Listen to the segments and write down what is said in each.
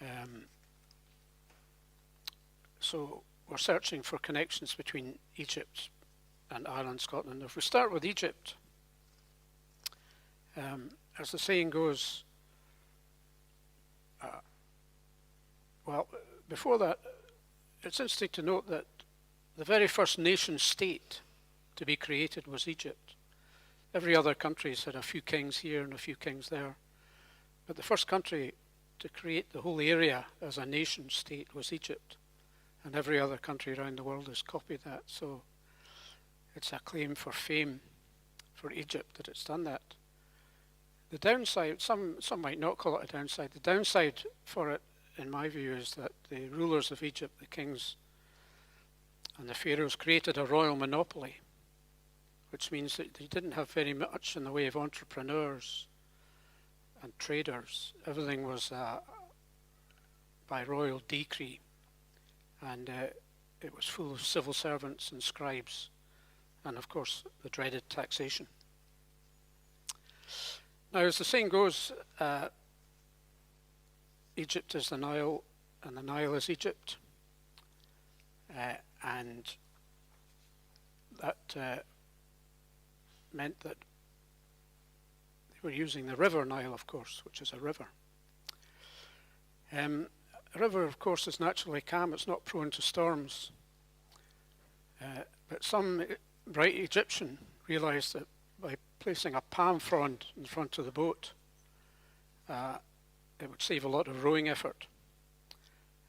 Um, so we're searching for connections between Egypt and Ireland, Scotland. If we start with Egypt, as the saying goes, well, before that, it's interesting to note that the very first nation state to be created was Egypt. Every other country's had a few kings here and a few kings there. But the first country to create the whole area as a nation state was Egypt. And every other country around the world has copied that. So it's a claim for fame for Egypt that it's done that. The downside, some might not call it a downside. The downside for it, in my view, is that the rulers of Egypt, the kings and the pharaohs, created a royal monopoly, which means that they didn't have very much in the way of entrepreneurs and traders. Everything was by royal decree, and it was full of civil servants and scribes, and of course the dreaded taxation. Now, as the saying goes, Egypt is the Nile and the Nile is Egypt, and that meant that they were using the river Nile, of course, which is a river. A river, of course, is naturally calm. It's not prone to storms. But some bright Egyptian realized that by placing a palm frond in front of the boat, it would save a lot of rowing effort.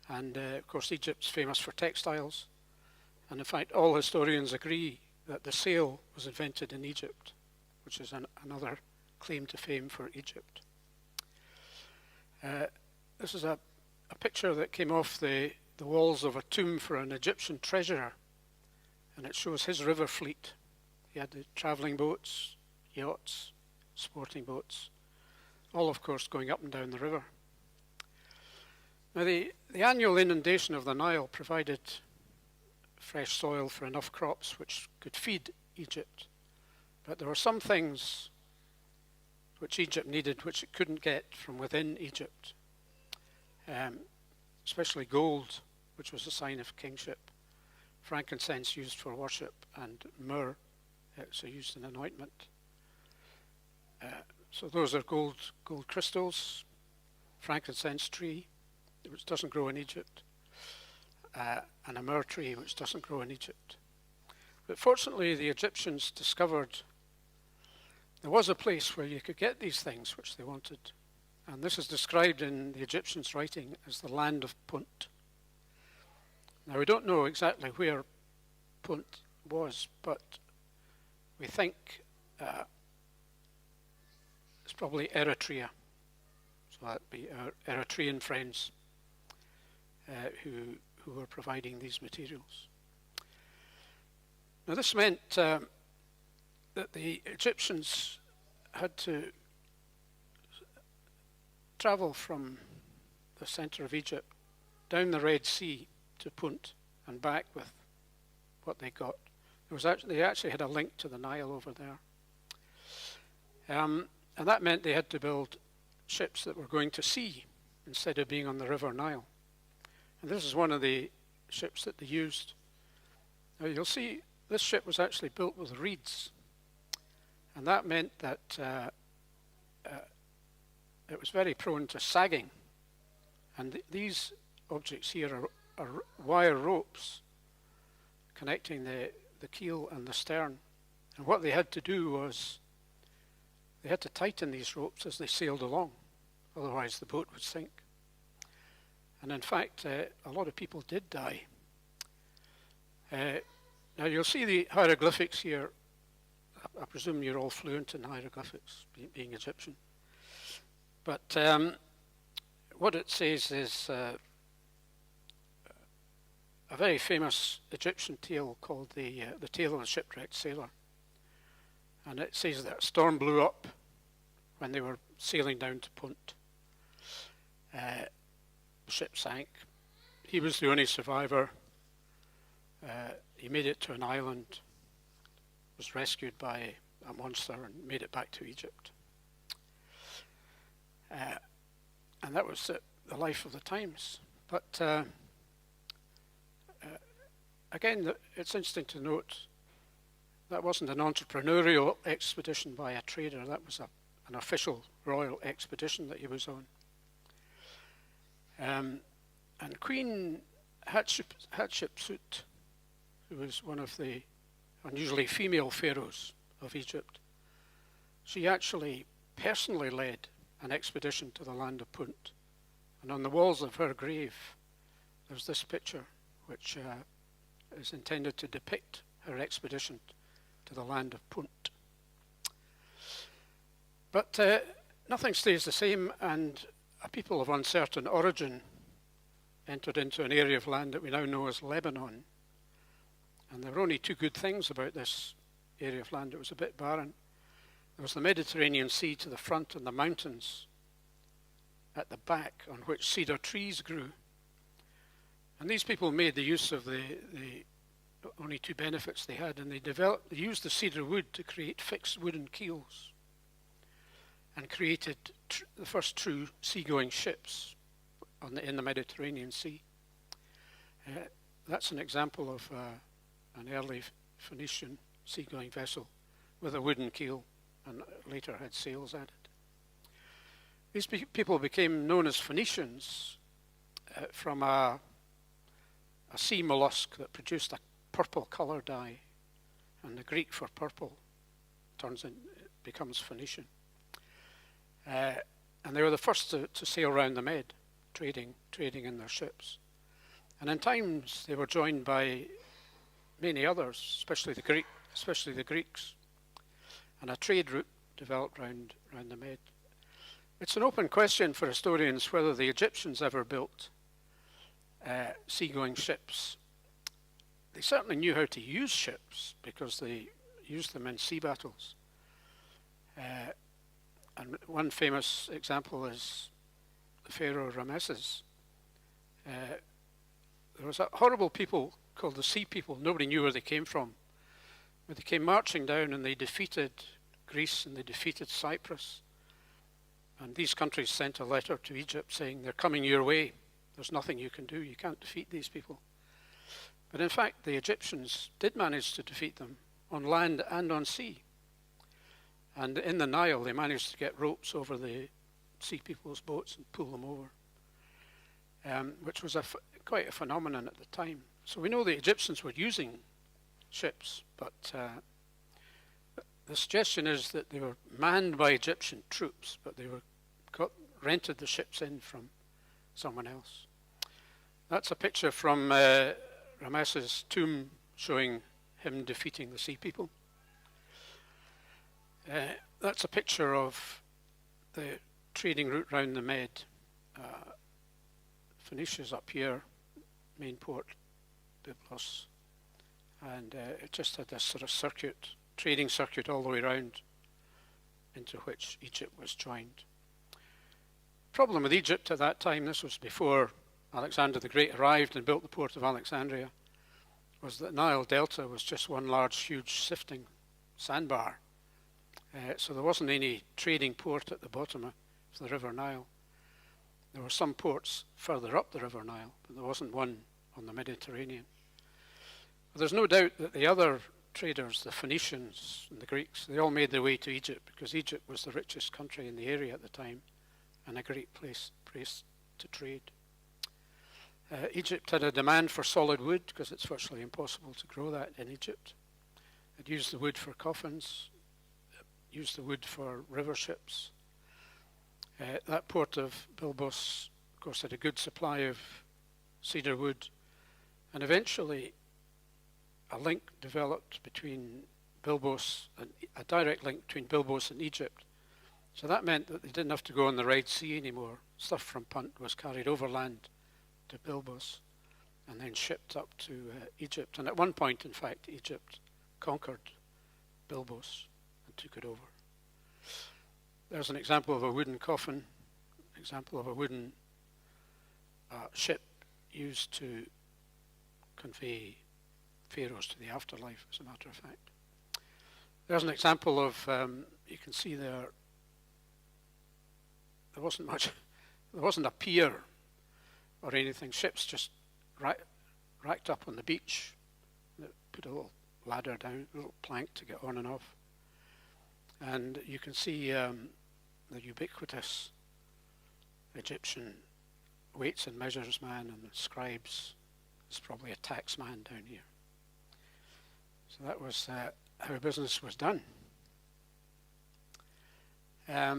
And of course, Egypt's famous for textiles. And in fact, all historians agree that the sail was invented in Egypt, which is another claim to fame for Egypt. This is a picture that came off the walls of a tomb for an Egyptian treasurer, and it shows his river fleet. He had the travelling boats, yachts, sporting boats, all of course going up and down the river. Now the annual inundation of the Nile provided fresh soil for enough crops which could feed Egypt, but there were some things which Egypt needed which it couldn't get from within Egypt, especially gold, which was a sign of kingship, frankincense used for worship, and myrrh, so used in anointment. So those are gold crystals, frankincense tree, which doesn't grow in Egypt, and a myrrh tree, which doesn't grow in Egypt. But fortunately, the Egyptians discovered there was a place where you could get these things which they wanted. And this is described in the Egyptians' writing as the land of Punt. Now, we don't know exactly where Punt was, but we think it's probably Eritrea. So that'd be our Eritrean friends who were providing these materials. Now, this meant that the Egyptians had to travel from the center of Egypt down the Red Sea to Punt and back with what they got. They actually had a link to the Nile over there. And that meant they had to build ships that were going to sea instead of being on the River Nile. And this is one of the ships that they used. Now you'll see this ship was actually built with reeds. And that meant that it was very prone to sagging. And these objects here are wire ropes connecting the keel and the stern. And what they had to do was they had to tighten these ropes as they sailed along, otherwise the boat would sink. And in fact, a lot of people did die. Now you'll see the hieroglyphics here. I presume you're all fluent in hieroglyphics, being Egyptian. But what it says is a very famous Egyptian tale called the Tale of the Shipwrecked Sailor. And it says that a storm blew up when they were sailing down to Punt. The ship sank. He was the only survivor. He made it to an island, was rescued by a monster and made it back to Egypt. And that was the life of the times. But again, it's interesting to note that wasn't an entrepreneurial expedition by a trader. That was an official royal expedition that he was on. And Queen Hatshepsut, who was one of the unusually female pharaohs of Egypt, she actually personally led an expedition to the land of Punt. And on the walls of her grave, there's this picture, which is intended to depict her expedition to the land of Punt. But nothing stays the same, and a people of uncertain origin entered into an area of land that we now know as Lebanon. And there were only two good things about this area of land. It was a bit barren. There was the Mediterranean Sea to the front and the mountains at the back on which cedar trees grew. And these people made the use of the only two benefits they had, and they used the cedar wood to create fixed wooden keels and created the first true seagoing ships in the Mediterranean Sea. That's an example of an early Phoenician seagoing vessel with a wooden keel and later had sails added. These people became known as Phoenicians from a sea mollusk that produced a purple colour dye, and the Greek for purple becomes Phoenician. And they were the first to sail around the Med, trading in their ships. And in times they were joined by many others, especially the Greeks. And a trade route developed round the Med. It's an open question for historians whether the Egyptians ever built seagoing ships. They certainly knew how to use ships because they used them in sea battles. And one famous example is the Pharaoh Ramesses. There was a horrible people called the Sea People. Nobody knew where they came from. But they came marching down and they defeated Greece and they defeated Cyprus. And these countries sent a letter to Egypt saying, they're coming your way. There's nothing you can do. You can't defeat these people. But in fact, the Egyptians did manage to defeat them on land and on sea. And in the Nile, they managed to get ropes over the Sea People's boats and pull them over, which was quite a phenomenon at the time. So we know the Egyptians were using ships, but the suggestion is that they were manned by Egyptian troops, but they rented the ships in from someone else. That's a picture from Ramesses' tomb showing him defeating the Sea People. That's a picture of the trading route round the Med. Phoenicia's up here, main port, Byblos, and it just had this sort of trading circuit all the way around, into which Egypt was joined. Problem with Egypt at that time, this was before Alexander the Great arrived and built the port of Alexandria, was that Nile Delta was just one large, huge sifting sandbar. So there wasn't any trading port at the bottom of the River Nile. There were some ports further up the River Nile, but there wasn't one on the Mediterranean. But there's no doubt that the other traders, the Phoenicians and the Greeks, they all made their way to Egypt because Egypt was the richest country in the area at the time and a great place to trade. Egypt had a demand for solid wood because it's virtually impossible to grow that in Egypt. It used the wood for coffins, used the wood for river ships. That port of Byblos, of course, had a good supply of cedar wood, and eventually a link developed between Byblos, a direct link between Byblos and Egypt. So that meant that they didn't have to go on the Red Sea anymore. Stuff from Punt was carried overland to Byblos and then shipped up to Egypt. And at one point, in fact, Egypt conquered Byblos and took it over. There's an example of a wooden coffin, example of a wooden ship used to convey pharaohs to the afterlife, as a matter of fact. There's an example of, you can see there wasn't a pier or anything. Ships just racked up on the beach. They put a little ladder down, a little plank to get on and off. And you can see the ubiquitous Egyptian weights and measures man and the scribes. There's probably a tax man down here. So that was how business was done. Now,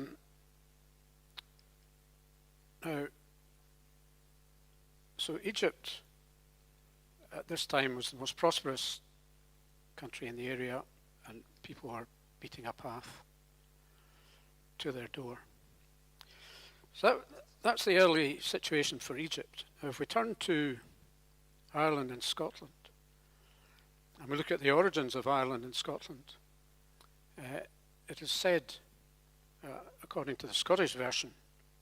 so Egypt at this time was the most prosperous country in the area, and people were beating a path to their door. So that's the early situation for Egypt. Now, if we turn to Ireland and Scotland, and we look at the origins of Ireland and Scotland, it is said, according to the Scottish version,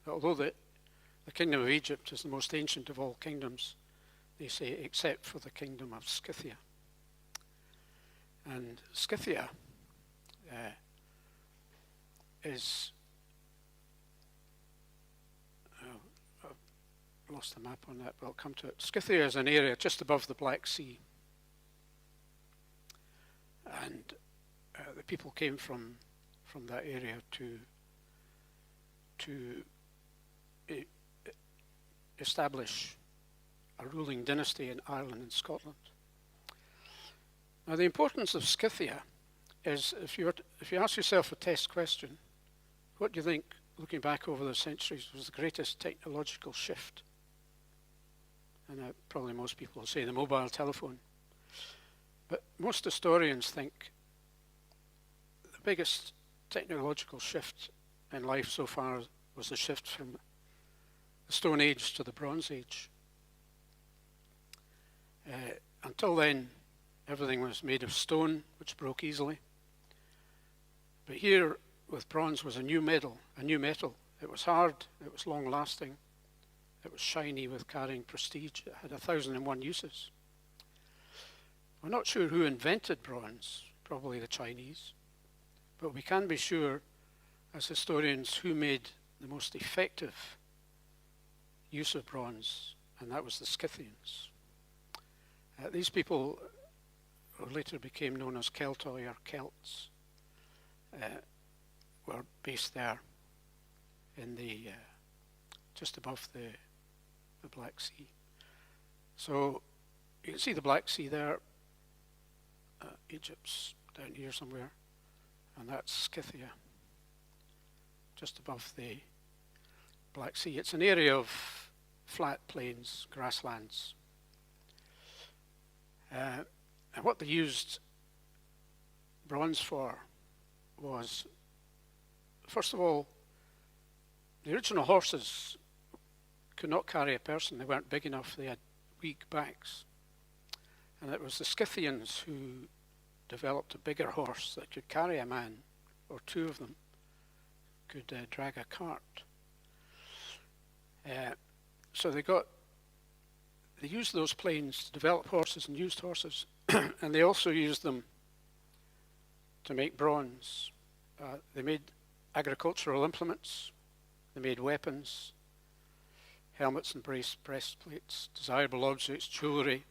that although the kingdom of Egypt is the most ancient of all kingdoms, they say, except for the kingdom of Scythia. And Scythia is, I've lost the map on that, but I'll come to it. Scythia is an area just above the Black Sea. And the people came from that area to establish a ruling dynasty in Ireland and Scotland. Now, the importance of Scythia is, if you ask yourself a test question, what do you think, looking back over the centuries, was the greatest technological shift? And probably most people will say the mobile telephone. But most historians think the biggest technological shift in life so far was the shift from the Stone Age to the Bronze Age. Until then, everything was made of stone, which broke easily. But here, with bronze, was a new metal. It was hard, it was long-lasting, it was shiny with carrying prestige. It had 1,001 uses. We're not sure who invented bronze, probably the Chinese, but we can be sure, as historians, who made the most effective use of bronze, and that was the Scythians. These people, who later became known as Keltoi or Celts, were based there in the just above the Black Sea. So you can see the Black Sea there. Egypt's down here somewhere, and that's Scythia, just above the Black Sea. It's an area of flat plains, grasslands. And what they used bronze for was, first of all, the original horses could not carry a person. They weren't big enough. They had weak backs. And it was the Scythians who developed a bigger horse that could carry a man, or two of them could drag a cart. So they used those plains to develop horses and used horses, and they also used them to make bronze. They made agricultural implements, they made weapons, helmets and breastplates, desirable objects, jewellery,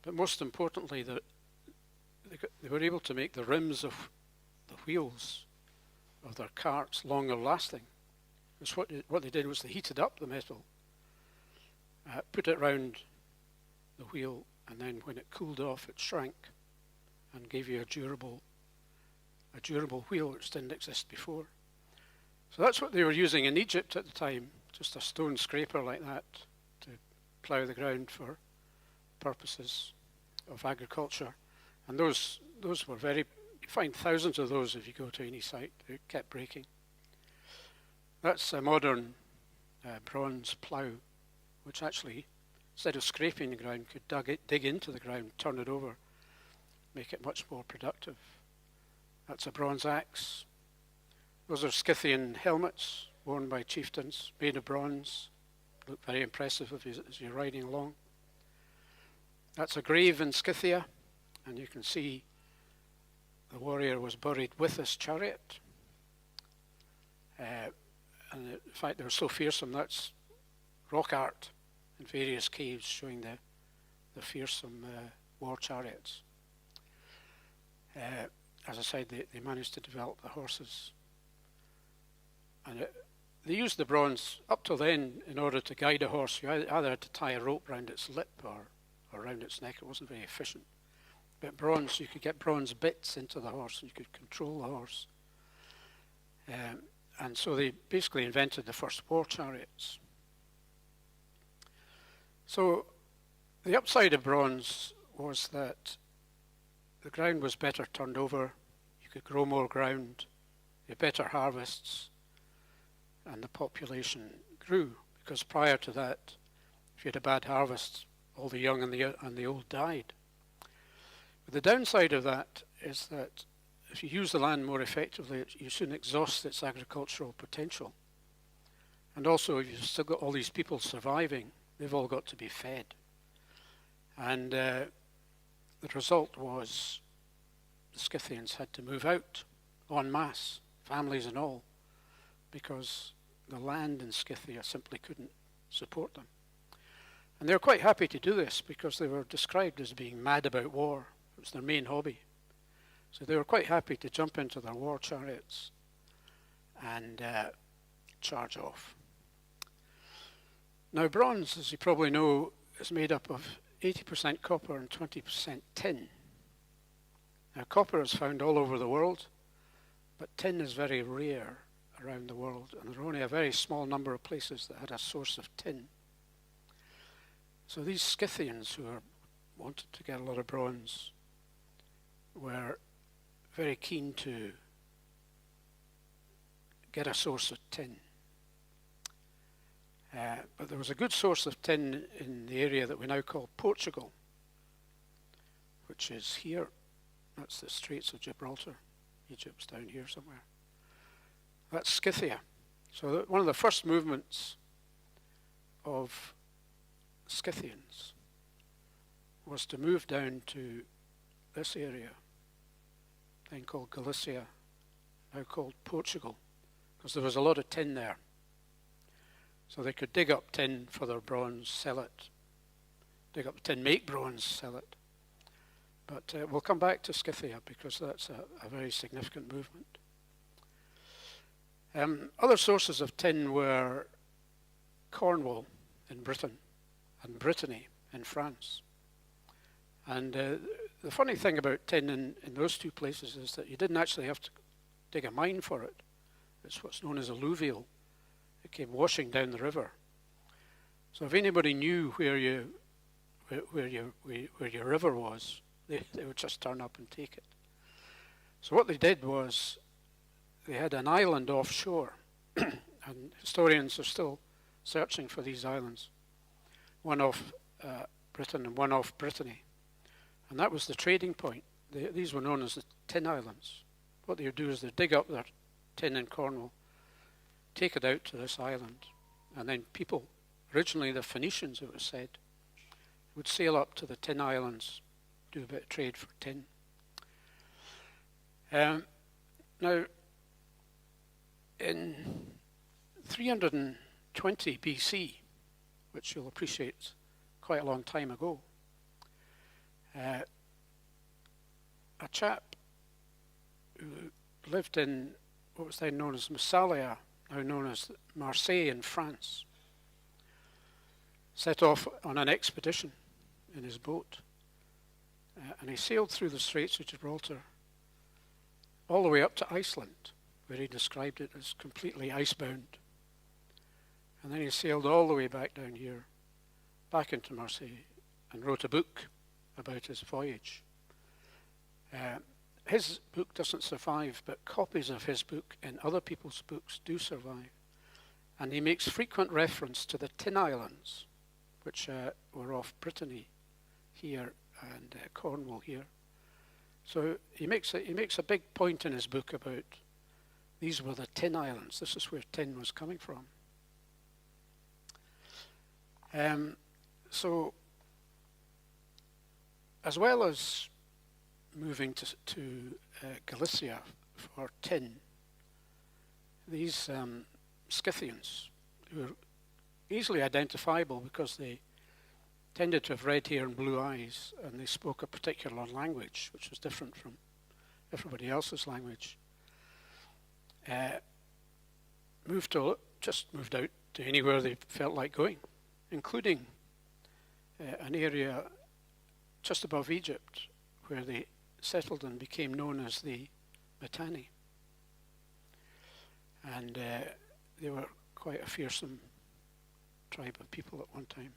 but most importantly, they were able to make the rims of the wheels of their carts longer lasting. Because what they did was they heated up the metal, put it round the wheel, and then when it cooled off, it shrank and gave you a durable wheel which didn't exist before. So that's what they were using in Egypt at the time, just a stone scraper like that to plough the ground for purposes of agriculture. And those were you find thousands of those if you go to any site. They kept breaking. That's a modern bronze plough, which actually, instead of scraping the ground, could dig into the ground, turn it over, make it much more productive. That's a bronze axe. Those are Scythian helmets worn by chieftains, made of bronze. Look very impressive as you're riding along. That's a grave in Scythia, and you can see the warrior was buried with his chariot. And in fact, they were so fearsome, that's rock art in various caves showing the fearsome war chariots. As I said, they managed to develop the horses. And they used the bronze up till then in order to guide a horse. You either had to tie a rope around its lip or around its neck. It wasn't very efficient. But bronze, you could get bronze bits into the horse and you could control the horse. And so they basically invented the first war chariots. So the upside of bronze was that the ground was better turned over, you could grow more ground, you had better harvests, and the population grew, because prior to that, if you had a bad harvest, all the young and the old died. But the downside of that is that if you use the land more effectively, you soon exhaust its agricultural potential. And also, if you've still got all these people surviving, they've all got to be fed. And the result was the Scythians had to move out en masse, families and all, because the land in Scythia simply couldn't support them. And they were quite happy to do this because they were described as being mad about war. It was their main hobby. So they were quite happy to jump into their war chariots and charge off. Now bronze, as you probably know, is made up of 80% copper and 20% tin. Now copper is found all over the world, but tin is very rare around the world, and there are only a very small number of places that had a source of tin. So these Scythians who wanted to get a lot of bronze were very keen to get a source of tin. But there was a good source of tin in the area that we now call Portugal, which is here. That's the Straits of Gibraltar. Egypt's down here somewhere. That's Scythia. So one of the first movements of Scythians was to move down to this area, then called Galicia, now called Portugal, because there was a lot of tin there. So they could dig up tin for their bronze, sell it. Dig up tin, make bronze, sell it. But we'll come back to Scythia because that's a very significant movement. Other sources of tin were Cornwall in Britain and Brittany in France. And the funny thing about tin in those two places is that you didn't actually have to dig a mine for it. It's what's known as alluvial. It came washing down the river. So if anybody knew where your river was, they would just turn up and take it. So what they did was they had an island offshore, and historians are still searching for these islands. One off Britain and one off Brittany. And that was the trading point. These were known as the Tin Islands. What they would do is they'd dig up their tin in Cornwall, take it out to this island, and then people, originally the Phoenicians it was said, would sail up to the Tin Islands, do a bit of trade for tin. Now, in 320 BC, which you'll appreciate quite a long time ago, a chap who lived in what was then known as Massalia, now known as Marseille in France, set off on an expedition in his boat. And he sailed through the Straits of Gibraltar all the way up to Iceland, where he described it as completely icebound. And then he sailed all the way back down here, back into Marseille, and wrote a book about his voyage. His book doesn't survive, but copies of his book in other people's books do survive. And he makes frequent reference to the Tin Islands, which were off Brittany here and Cornwall here. So he makes a big point in his book about these were the Tin Islands. This is where tin was coming from. So as well as moving to Galicia for tin, these Scythians, who are easily identifiable because they tended to have red hair and blue eyes, and they spoke a particular language, which was different from everybody else's language. Moved out to anywhere they felt like going, including an area just above Egypt where they settled and became known as the Mitanni. And they were quite a fearsome tribe of people at one time.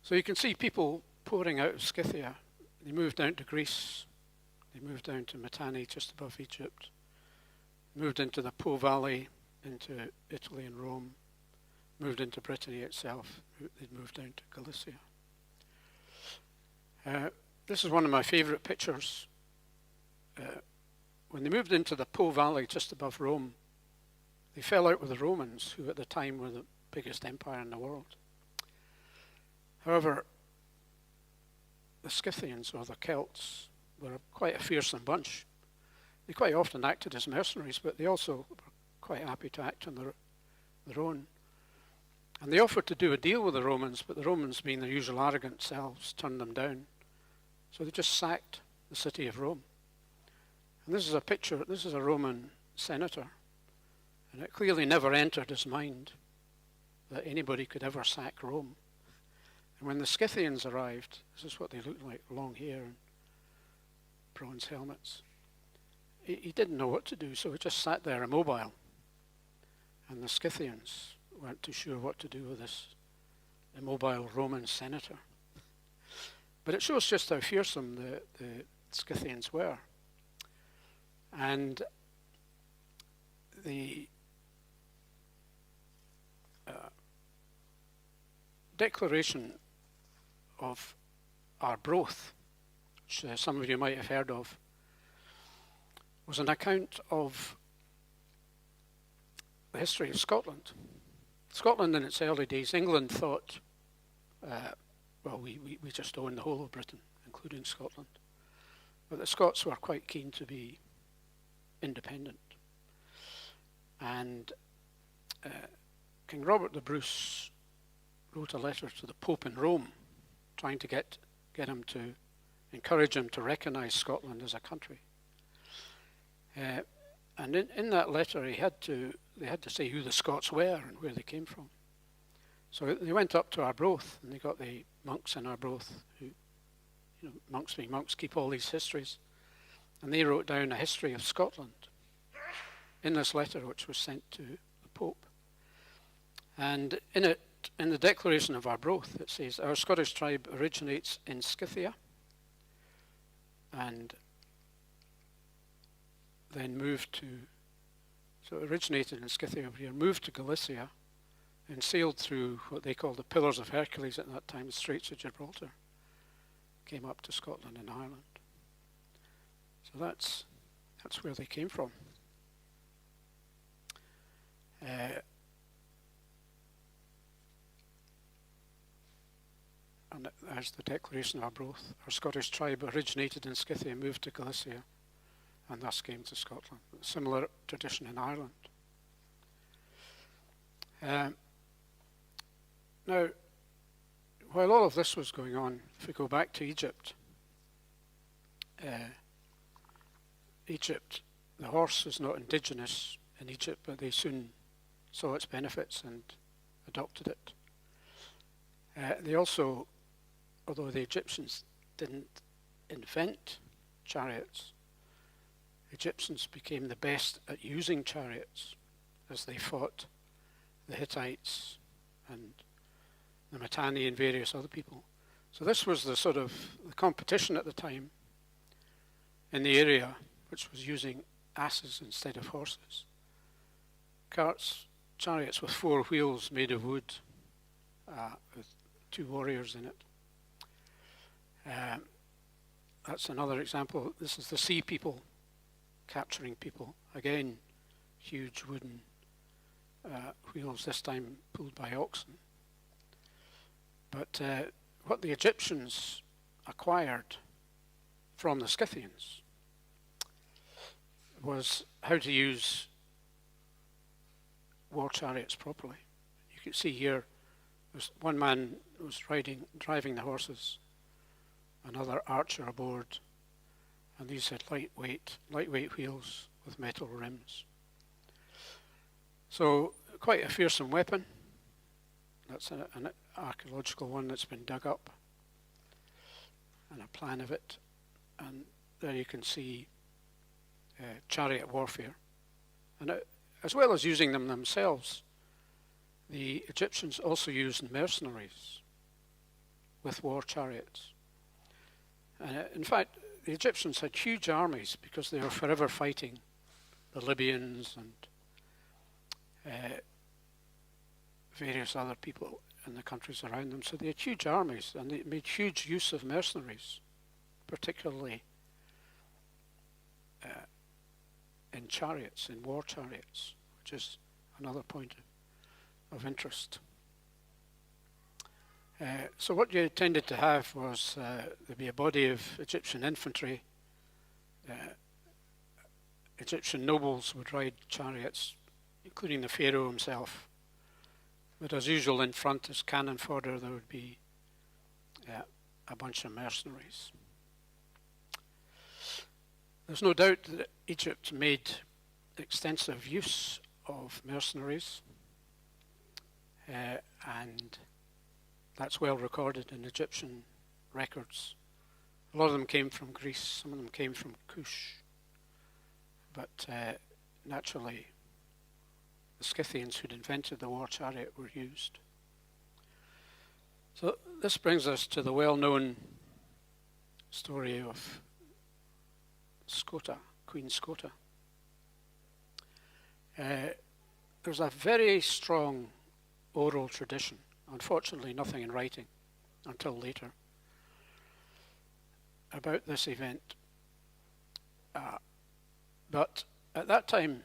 So you can see people pouring out of Scythia. They moved down to Greece. They moved down to Mitanni, just above Egypt. Moved into the Po Valley, into Italy and Rome. Moved into Brittany itself. They'd moved down to Galicia. This is one of my favourite pictures. When they moved into the Po Valley, just above Rome, they fell out with the Romans, who at the time were the biggest empire in the world. However, the Scythians, or the Celts, were quite a fearsome bunch. They quite often acted as mercenaries, but they also were quite happy to act on their own. And they offered to do a deal with the Romans, but the Romans, being their usual arrogant selves, turned them down. So they just sacked the city of Rome. And this is a picture, this is a Roman senator, and it clearly never entered his mind that anybody could ever sack Rome. And when the Scythians arrived, this is what they looked like: long hair and bronze helmets. He didn't know what to do, so he just sat there immobile. And the Scythians weren't too sure what to do with this immobile Roman senator. But it shows just how fearsome the Scythians were. And the Declaration of Arbroath, which some of you might have heard of, was an account of the history of Scotland. Scotland in its early days, England thought, well, we just own the whole of Britain, including Scotland. But the Scots were quite keen to be independent. And King Robert the Bruce wrote a letter to the Pope in Rome, trying to get him to encourage him to recognise Scotland as a country. And in that letter, they had to say who the Scots were and where they came from. So they went up to Arbroath, and they got the monks in Arbroath, who, monks being monks, keep all these histories, and they wrote down a history of Scotland in this letter, which was sent to the Pope. And in it, in the Declaration of Arbroath, it says, "Our Scottish tribe originates in Scythia, and then so it originated in Scythia over here, moved to Galicia, and sailed through what they called the Pillars of Hercules at that time, the Straits of Gibraltar, came up to Scotland and Ireland." So that's where they came from. And there's the Declaration of Arbroath. Our Scottish tribe originated in Scythia, moved to Galicia, and thus came to Scotland. A similar tradition in Ireland. Now, while all of this was going on, if we go back to Egypt, the horse is not indigenous in Egypt, but they soon saw its benefits and adopted it. They also, although the Egyptians didn't invent chariots, Egyptians became the best at using chariots as they fought the Hittites and the Mitanni and various other people. So this was the sort of the competition at the time in the area, which was using asses instead of horses. Chariots with 4 wheels made of wood, with 2 warriors in it. That's another example. This is the sea people capturing people. Again, huge wooden wheels, this time pulled by oxen. But what the Egyptians acquired from the Scythians was how to use war chariots properly. You can see here One man was driving the horses, another archer aboard, and these had lightweight wheels with metal rims. So quite a fearsome weapon. That's an archaeological one that's been dug up, and a plan of it. And there you can see chariot warfare. And as well as using them themselves, the Egyptians also used mercenaries with war chariots. In fact, the Egyptians had huge armies because they were forever fighting the Libyans and various other people in the countries around them. So they had huge armies, and they made huge use of mercenaries, particularly in chariots, in war chariots, which is another point of interest. So what you tended to have was there'd be a body of Egyptian infantry. Egyptian nobles would ride chariots, including the pharaoh himself. But as usual, in front as cannon fodder, there would be a bunch of mercenaries. There's no doubt that Egypt made extensive use of mercenaries, and that's well recorded in Egyptian records. A lot of them came from Greece, some of them came from Kush, but naturally the Scythians who'd invented the war chariot were used. So this brings us to the well-known story of Scota, Queen Scota. There's a very strong oral tradition, unfortunately nothing in writing until later, about this event. But at that time,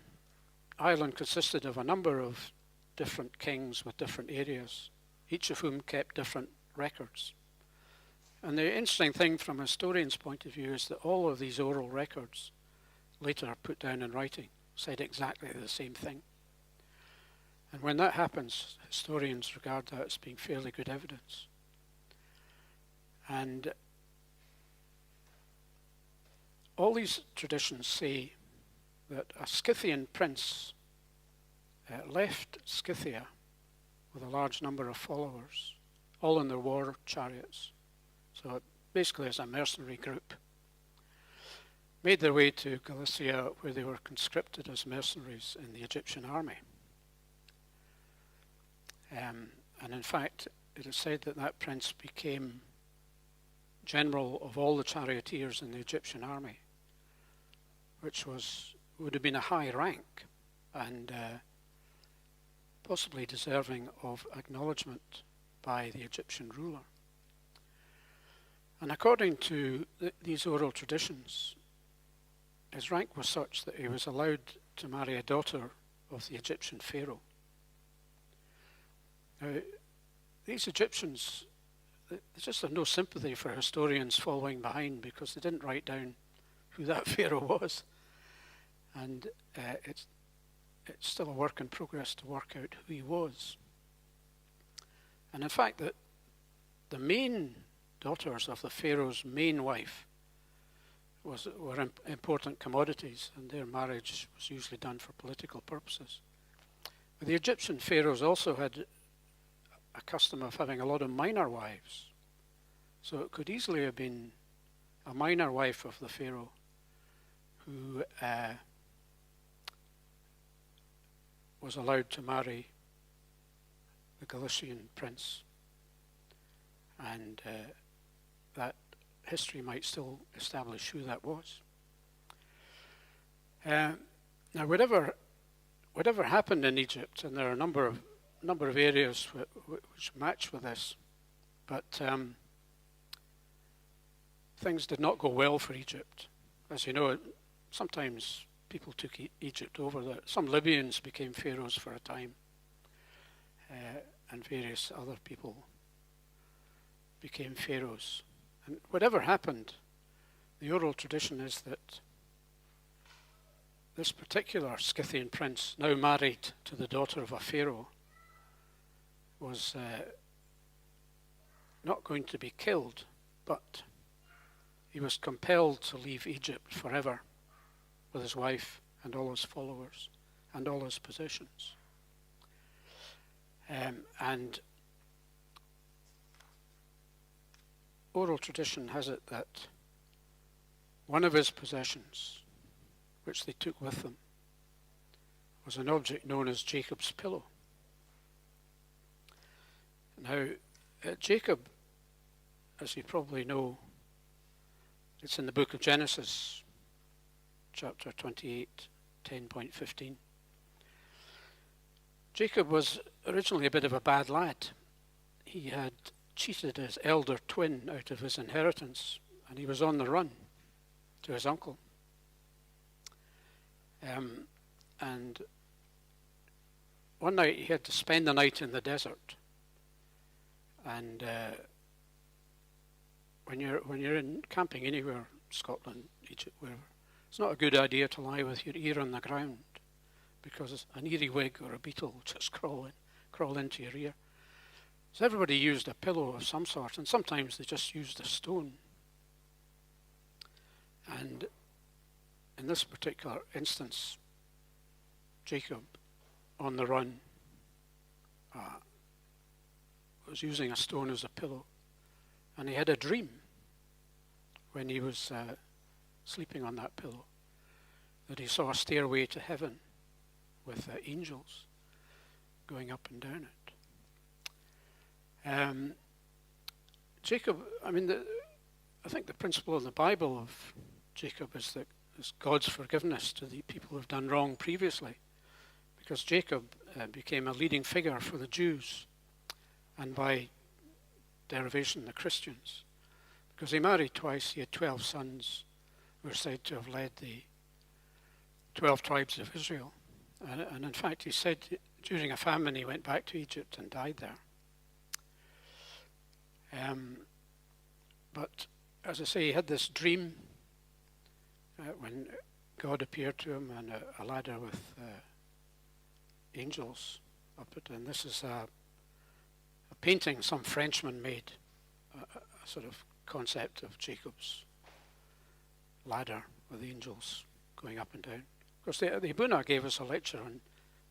Ireland consisted of a number of different kings with different areas, each of whom kept different records. And the interesting thing from a historian's point of view is that all of these oral records, later put down in writing, said exactly the same thing. And when that happens, historians regard that as being fairly good evidence. And all these traditions say that a Scythian prince left Scythia with a large number of followers, all in their war chariots. So basically as a mercenary group, made their way to Galicia, where they were conscripted as mercenaries in the Egyptian army. And in fact, it is said that that prince became general of all the charioteers in the Egyptian army, which would have been a high rank and possibly deserving of acknowledgement by the Egyptian ruler. And according to these oral traditions, his rank was such that he was allowed to marry a daughter of the Egyptian pharaoh. Now, these Egyptians, they just have no sympathy for historians following behind, because they didn't write down who that pharaoh was. And it's still a work in progress to work out who he was. And in fact, that the main daughters of the pharaoh's main wife were important commodities, and their marriage was usually done for political purposes. But the Egyptian pharaohs also had a custom of having a lot of minor wives. So it could easily have been a minor wife of the pharaoh who was allowed to marry the Galician prince. And that history might still establish who that was. Now, whatever happened in Egypt, and there are a number of areas which match with this, but things did not go well for Egypt. As you know, sometimes people took Egypt over. Some Libyans became pharaohs for a time, and various other people became pharaohs. And whatever happened, the oral tradition is that this particular Scythian prince, now married to the daughter of a pharaoh, was not going to be killed, but he was compelled to leave Egypt forever with his wife and all his followers and all his possessions. And oral tradition has it that one of his possessions, which they took with them, was an object known as Jacob's pillow. Now, Jacob, as you probably know, it's in the book of Genesis, chapter 28, 10.15. Jacob was originally a bit of a bad lad. He had cheated his elder twin out of his inheritance, and he was on the run to his uncle. And one night he had to spend the night in the desert. And when you're in camping anywhere, Scotland, Egypt, wherever, it's not a good idea to lie with your ear on the ground, because an earwig or a beetle will just crawl into your ear. So everybody used a pillow of some sort, and sometimes they just used a stone. And in this particular instance, Jacob, on the run, was using a stone as a pillow. And he had a dream when he was sleeping on that pillow, that he saw a stairway to heaven with angels going up and down it. Jacob, I think the principle of the Bible of Jacob is God's forgiveness to the people who have done wrong previously, because Jacob became a leading figure for the Jews, and by derivation the Christians, because he married twice. He had 12 sons who were said to have led the 12 tribes of Israel, and in fact he said during a famine he went back to Egypt and died there. But as I say, he had this dream when God appeared to him on a ladder with angels up it, and this is a painting some Frenchman made, a sort of concept of Jacob's ladder with angels going up and down. Of course, the Ibuna gave us a lecture on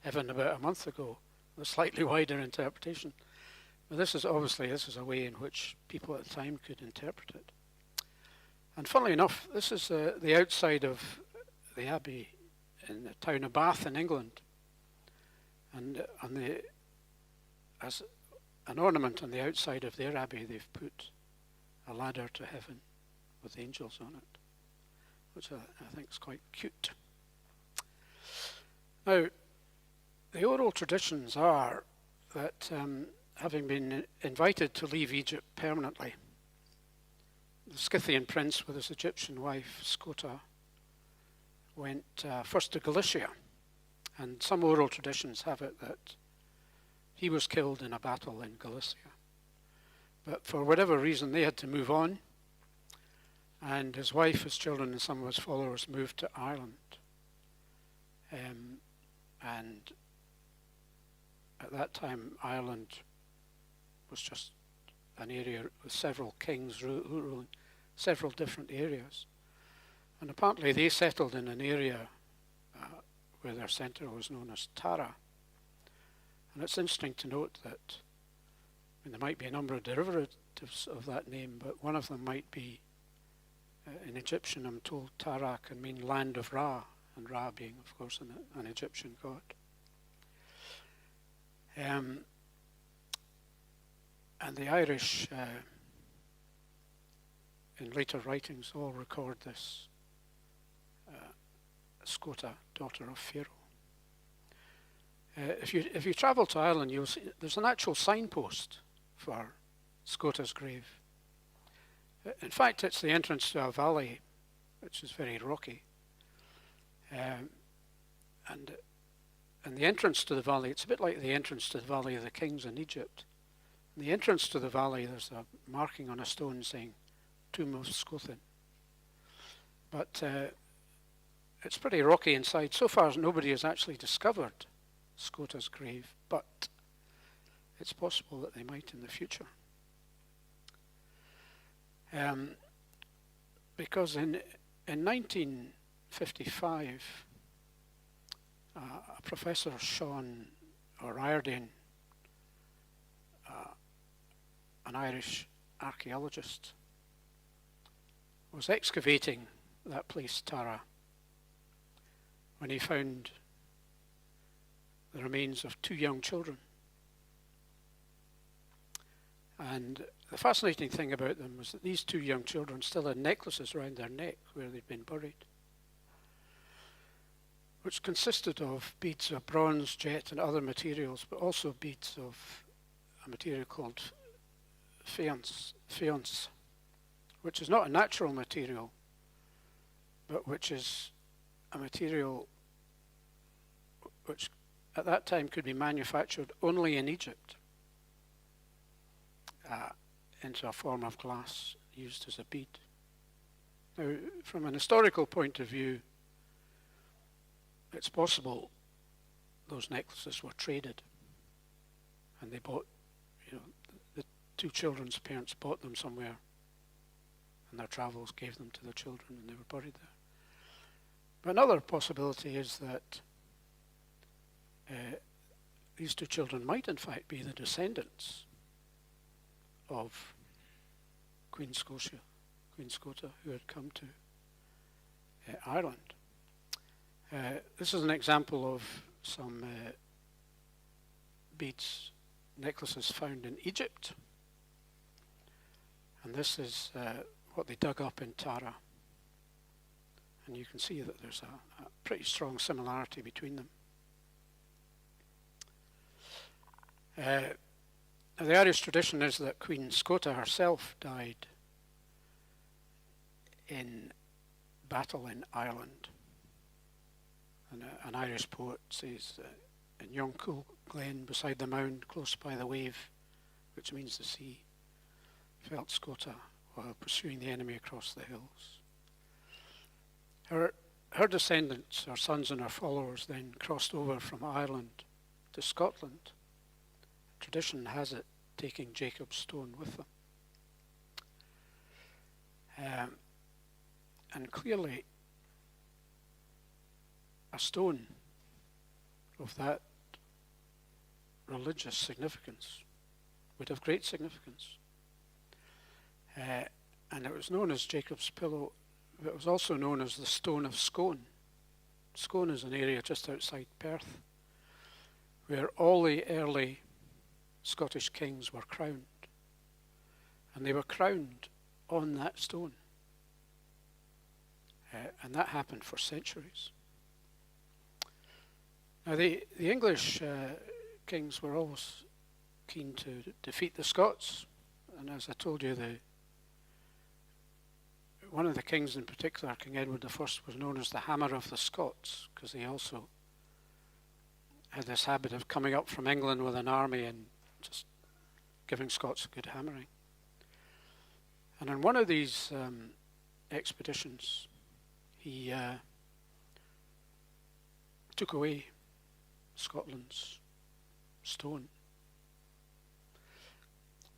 heaven about a month ago, with a slightly wider interpretation. But this is a way in which people at the time could interpret it. And funnily enough, this is the outside of the abbey in the town of Bath in England. And as an ornament on the outside of their abbey, they've put a ladder to heaven with angels on it, which I think is quite cute. Now, the oral traditions are that having been invited to leave Egypt permanently, the Scythian prince with his Egyptian wife, Scota, went first to Galicia, and some oral traditions have it that he was killed in a battle in Galicia. But for whatever reason, they had to move on, and his wife, his children, and some of his followers moved to Ireland. And at that time, Ireland was just an area with several kings ruling several different areas. And apparently they settled in an area where their centre was known as Tara. And it's interesting to note that there might be a number of derivatives of that name, but one of them might be, in Egyptian, I'm told Tara can mean land of Ra, and Ra being, of course, an Egyptian god. And the Irish, in later writings, all record this Scota, daughter of Pharaoh. If you travel to Ireland, you'll see there's an actual signpost for Scota's grave. In fact, it's the entrance to a valley, which is very rocky. And the entrance to the valley, it's a bit like the entrance to the Valley of the Kings in Egypt. In the entrance to the valley, there's a marking on a stone saying, Tomb of Scothan. But it's pretty rocky inside. So far, nobody has actually discovered Scota's grave, but it's possible that they might in the future. Because in 1955, a Professor Sean O'Riordan, an Irish archaeologist, was excavating that place, Tara, when he found the remains of 2 young children. And the fascinating thing about them was that these 2 young children still had necklaces around their neck where they'd been buried, which consisted of beads of bronze, jet, and other materials, but also beads of a material called faience, which is not a natural material, but which is a material which at that time could be manufactured only in Egypt into a form of glass used as a bead. Now, from an historical point of view, it's possible those necklaces were traded, and they bought, the 2 children's parents bought them somewhere, and their travels gave them to the children, and they were buried there. But another possibility is that these 2 children might in fact be the descendants of Queen Scotia, who had come to Ireland. This is an example of some beads, necklaces found in Egypt. And this is what they dug up in Tara. And you can see that there's a pretty strong similarity between them. The Irish tradition is that Queen Scota herself died in battle in Ireland. And an Irish poet says, in yon cool glen beside the mound, close by the wave, which means the sea, felt Scota while pursuing the enemy across the hills. Her descendants, her sons and her followers, then crossed over from Ireland to Scotland. Tradition has it taking Jacob's stone with them. And clearly, a stone of that religious significance would have great significance. And it was known as Jacob's pillow. It was also known as the Stone of Scone. Scone is an area just outside Perth where all the early Scottish kings were crowned. And they were crowned on that stone. And that happened for centuries. Now the English kings were always keen to defeat the Scots. And as I told you, one of the kings in particular, King Edward I, was known as the Hammer of the Scots, because he also had this habit of coming up from England with an army and just giving Scots a good hammering. And on one of these expeditions, he took away Scotland's stone.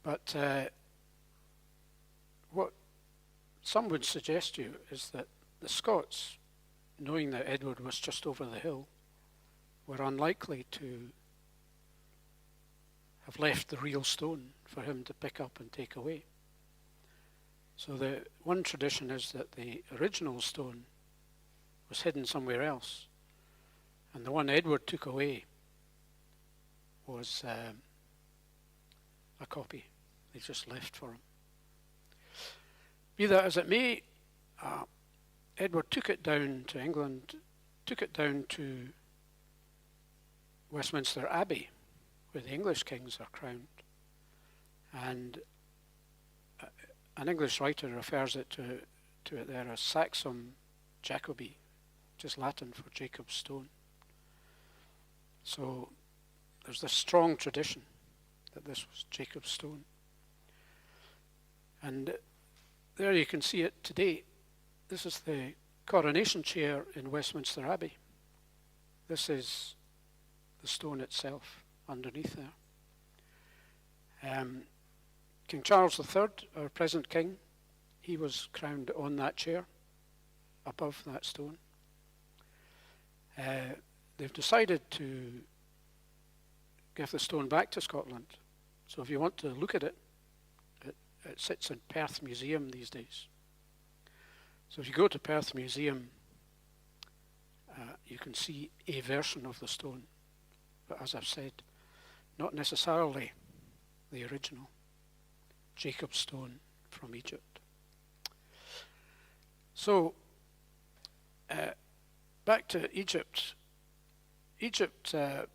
But what some would suggest to you is that the Scots, knowing that Edward was just over the hill, were unlikely to have left the real stone for him to pick up and take away. So the one tradition is that the original stone was hidden somewhere else, and the one Edward took away was a copy they just left for him. Be that as it may, Edward took it down to England, took it down to Westminster Abbey, where the English kings are crowned. And an English writer refers it to it there as Saxum Jacobi, just Latin for Jacob's stone. So there's this strong tradition that this was Jacob's stone. And there you can see it today. This is the coronation chair in Westminster Abbey. This is the stone itself underneath there. King Charles III, our present king, he was crowned on that chair above that stone. They've decided to give the stone back to Scotland. So if you want to look at it, it sits in Perth Museum these days. So if you go to Perth Museum, you can see a version of the stone. But as I've said, not necessarily the original Jacob's stone from Egypt. So, back to Egypt. Egypt had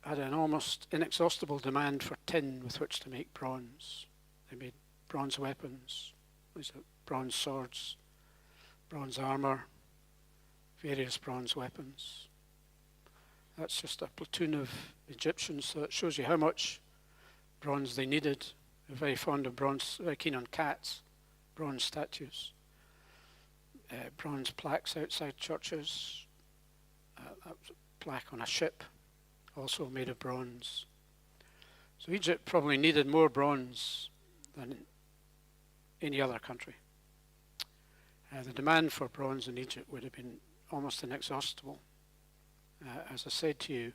an almost inexhaustible demand for tin with which to make bronze. They made bronze weapons, bronze swords, bronze armour, various bronze weapons. That's just a platoon of Egyptians, so it shows you how much bronze they needed. They're very fond of bronze, very keen on cats, bronze statues, bronze plaques outside churches, a plaque on a ship, also made of bronze. So Egypt probably needed more bronze than any other country. The demand for bronze in Egypt would have been almost inexhaustible. As I said to you,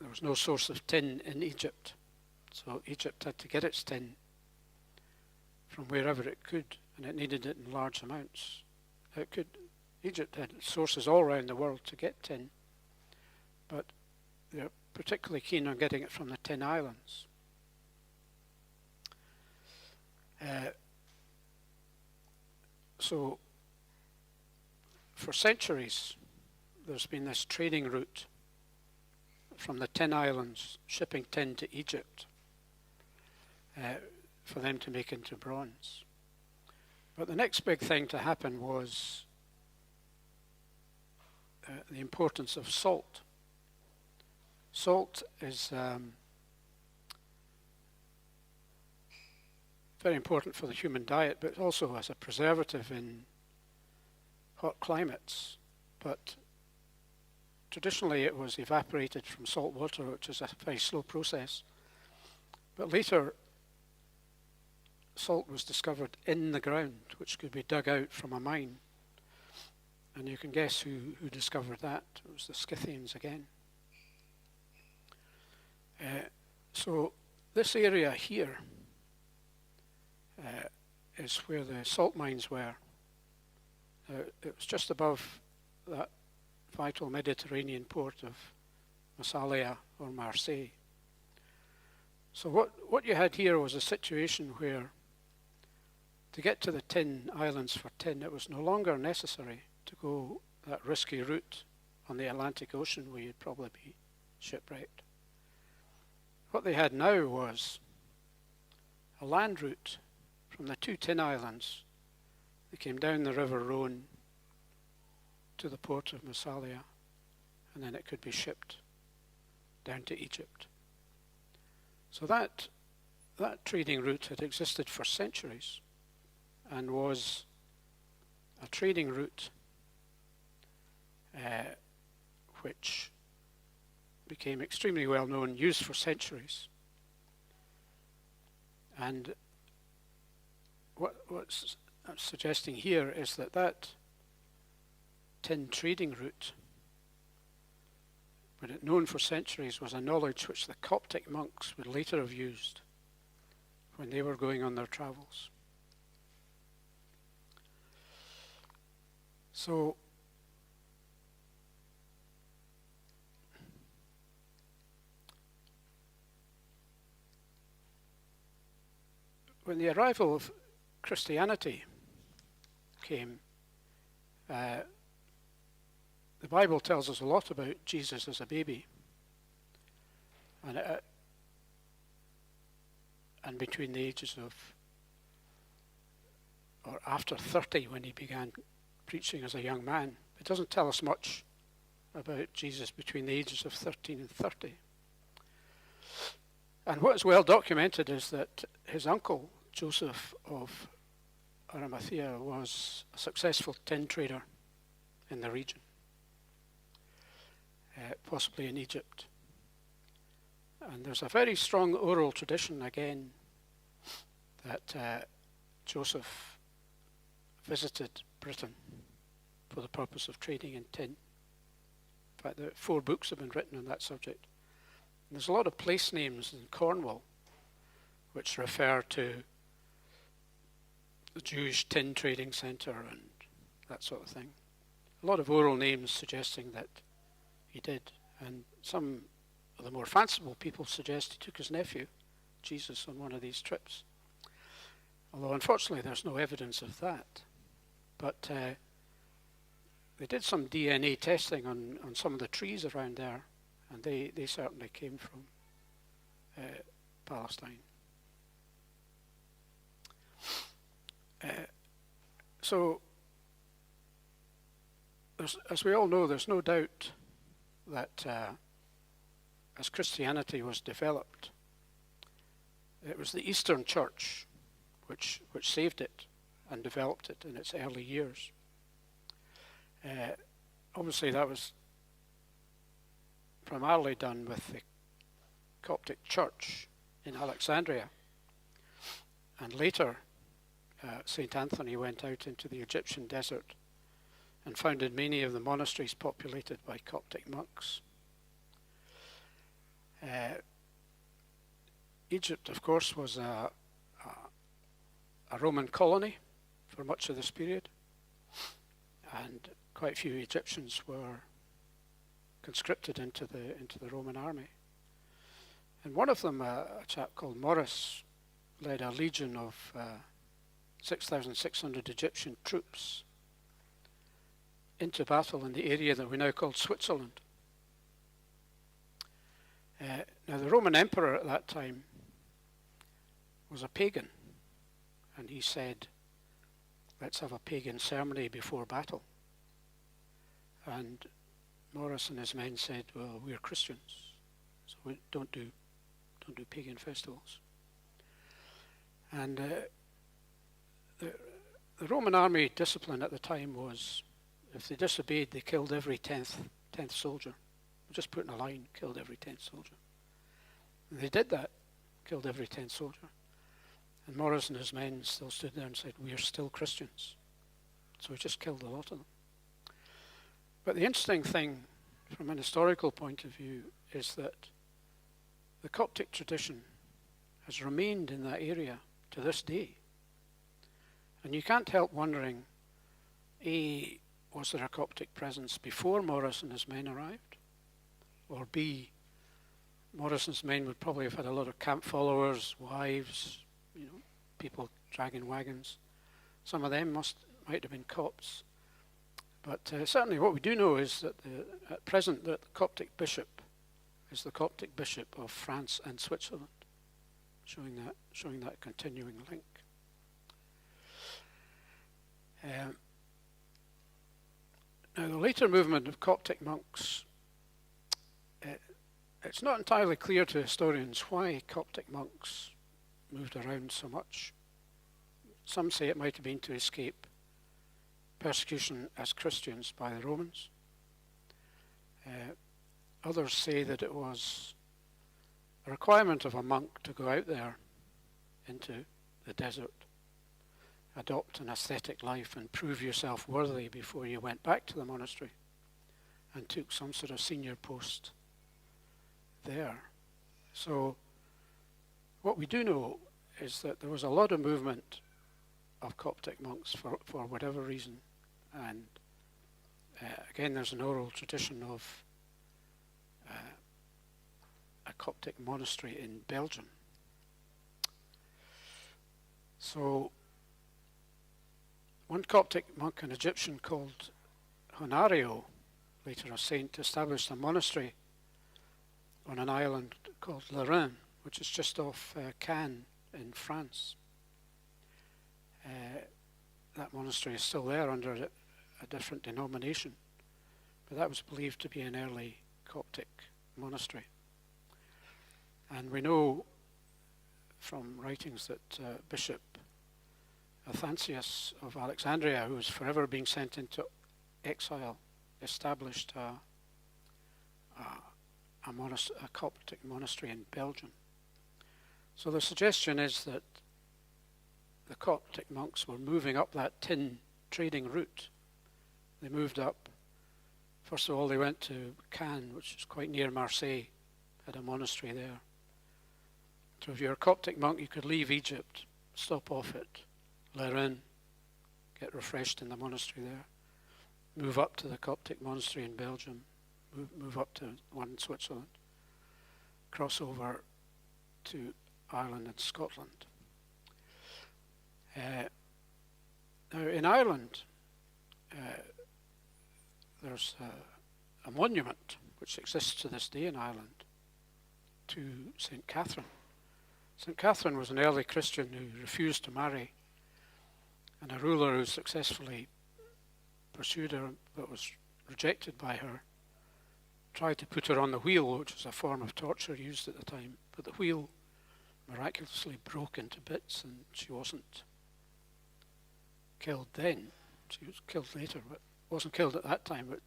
there was no source of tin in Egypt, so Egypt had to get its tin from wherever it could, and it needed it in large amounts. Egypt had sources all around the world to get tin, but they're particularly keen on getting it from the Tin Islands. So for centuries there's been this trading route from the Tin Islands, shipping tin to Egypt for them to make into bronze. But the next big thing to happen was the importance of salt. Salt is very important for the human diet, but also as a preservative in hot climates. But traditionally it was evaporated from salt water, which is a very slow process. But later salt was discovered in the ground, which could be dug out from a mine. And you can guess who discovered that. It was the Scythians again. So this area here is where the salt mines were. It was just above that vital Mediterranean port of Massalia or Marseille. So what you had here was a situation where to get to the Tin Islands for tin, it was no longer necessary to go that risky route on the Atlantic Ocean where you'd probably be shipwrecked. What they had now was a land route from the two Tin Islands. They came down the River Rhone to the port of Massalia, and then it could be shipped down to Egypt. So that trading route had existed for centuries and was a trading route which became extremely well known, used for centuries. And what's I'm suggesting here is that tin trading route, but it known for centuries, was a knowledge which the Coptic monks would later have used when they were going on their travels. So when the arrival of Christianity came, the Bible tells us a lot about Jesus as a baby, and between the ages of, or after 30 when he began preaching as a young man. It doesn't tell us much about Jesus between the ages of 13 and 30. And what is well documented is that his uncle, Joseph of Arimathea, was a successful tin trader in the region, possibly in Egypt. And there's a very strong oral tradition again that Joseph visited Britain for the purpose of trading in tin. In fact, 4 books have been written on that subject. And there's a lot of place names in Cornwall which refer to the Jewish tin trading centre and that sort of thing. A lot of oral names suggesting that he did, and some of the more fanciful people suggest he took his nephew, Jesus, on one of these trips. Although unfortunately there's no evidence of that. But they did some DNA testing on some of the trees around there, and they certainly came from Palestine. So, as we all know, there's no doubt that as Christianity was developed, it was the Eastern Church which saved it and developed it in its early years. Obviously that was primarily done with the Coptic Church in Alexandria, and later St. Anthony went out into the Egyptian desert and founded many of the monasteries populated by Coptic monks. Egypt, of course, was a Roman colony for much of this period, and quite a few Egyptians were conscripted into the Roman army. And one of them, a chap called Maurice, led a legion of 6,600 Egyptian troops into battle in the area that we now call Switzerland. Now the Roman emperor at that time was a pagan, and he said, let's have a pagan ceremony before battle. And Maurice and his men said, well, we're Christians, so we don't do pagan festivals. And the Roman army discipline at the time was, if they disobeyed, they killed every 10th soldier. Just put in a line, killed every 10th soldier. And they did that, killed every 10th soldier. And Maurice and his men still stood there and said, we are still Christians. So we just killed a lot of them. But the interesting thing from an historical point of view is that the Coptic tradition has remained in that area to this day. And you can't help wondering, A, was there a Coptic presence before Maurice and his men arrived? Or B, Maurice and his men would probably have had a lot of camp followers, wives, people dragging wagons. Some of them might have been Copts. But certainly what we do know is that at present the Coptic bishop is the Coptic bishop of France and Switzerland, showing that continuing link. Now the later movement of Coptic monks, it's not entirely clear to historians why Coptic monks moved around so much. Some say it might have been to escape persecution as Christians by the Romans. Others say that it was a requirement of a monk to go out there into the desert, adopt an ascetic life and prove yourself worthy before you went back to the monastery and took some sort of senior post there. So what we do know is that there was a lot of movement of Coptic monks for whatever reason, and again there's an oral tradition of a Coptic monastery in Belgium. So one Coptic monk, an Egyptian called Honario, later a saint, established a monastery on an island called Lorraine, which is just off Cannes in France. That monastery is still there under a different denomination, but that was believed to be an early Coptic monastery. And we know from writings that Bishop Athanasius of Alexandria, who was forever being sent into exile, established a Coptic monastery in Belgium. So the suggestion is that the Coptic monks were moving up that tin trading route. They moved up. First of all, they went to Caen, which is quite near Marseille, had a monastery there. So if you're a Coptic monk, you could leave Egypt, stop off at Lerins, get refreshed in the monastery there, move up to the Coptic monastery in Belgium, move up to one in Switzerland, cross over to Ireland and Scotland. Now in Ireland, there's a monument which exists to this day in Ireland to St. Catherine. St. Catherine was an early Christian who refused to marry, and a ruler who successfully pursued her but was rejected by her tried to put her on the wheel, which was a form of torture used at the time, but the wheel miraculously broke into bits and she wasn't killed then. She was killed later, but wasn't killed at that time. But